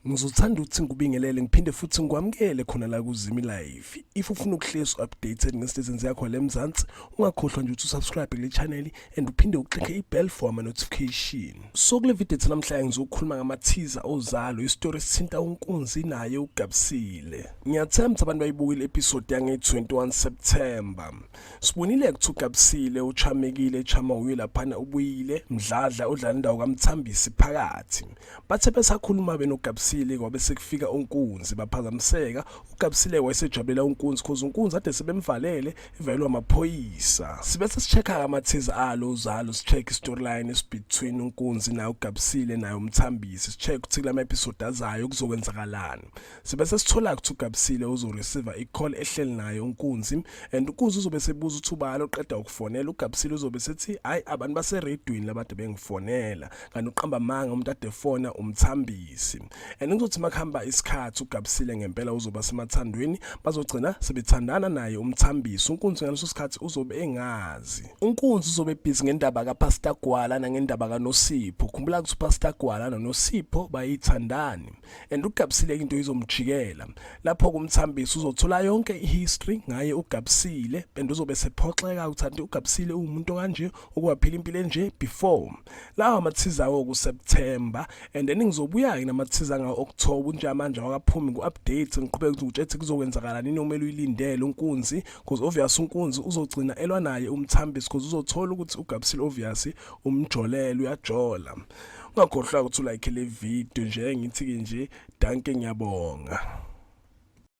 Ngizothanda ukuthi ngikubingelele ngiphinde futhi ngikwamukele khona la kuZimi Live. If ufuna ukuhlezi updated ngesizini yakho leMzansi, ungakhohlwa nje ukuthi subscribe kule channel and uphinde uclick ibell for ama notification. So kule video namhlanje ngizokhuluma ngama teaser ozalo, istory sithinta uNkunzi naye uGabisile. Ngiyathemba abantu bayibukile episode yange 21 September. Sibonile ukuthi uGabisile uchamekile echama uye laphana ubuyile mdladla odlala indawo kaMthambisi phakathi. Bathe besakhuluma benoGabisile kwabe sekufika uNkunzi baphazamiseka. uGabisile wayesejabulela uNkunzi because uNkunzi ade sebemvalele evelwa amaphoyisa. Sibe sesichecka ama teaser alo Uzalo, sicheck storyline between uNkunzi na uGabisile naye uMthambisi, sicheck ukuthi kula episode azayo kuzokwenzakalani. Sibe sesithola ukuthi uGabisile uzoreceive icall ehleli naye uNkunzi and uNkunzi uzobe sebuza ukuthi ubani oqeda ukufonela. uGabisile uzobe sethi hayi abantu baseredwini labade bengifonela kanti uqamba manga umuntu ade fona uMthambisi. And ngizothi makhamba isikhathi uGabisile ngempela uzoba semathandweni, bazogcina sebethandana naye uMthambisi. uNkunzi ngaleso sikhathi uzobe engazi. uNkunzi uzobe busy ngendaba kaPastor Gwala nangendaba kaNosipho. Khumbula ukuthi uPastor Gwala noNosipho bayithandani and uGabisile into izomjikela. Lapho kuMthambisi uzothola yonke ihistory ngaye uGabisile and uzobe sephoxeka ukuthi uGabisile umuntu kanje okwaphila impilo enje before. Lawa amathiza wo kuSeptember and then ngizobuya namathiza nga-October nje manje wakaphumi ku-update ngiqhubeka ukuthi kuzokwenzakala nini omele uyilindele uNkunzi because obvious uNkunzi uzogcina elwa naye uMthambisi because uzothola ukuthi uGabisile obvious umjolele uyajola. Ungakhohlwa ukuthi ulike le video nje ngithi nje danke ngiyabonga.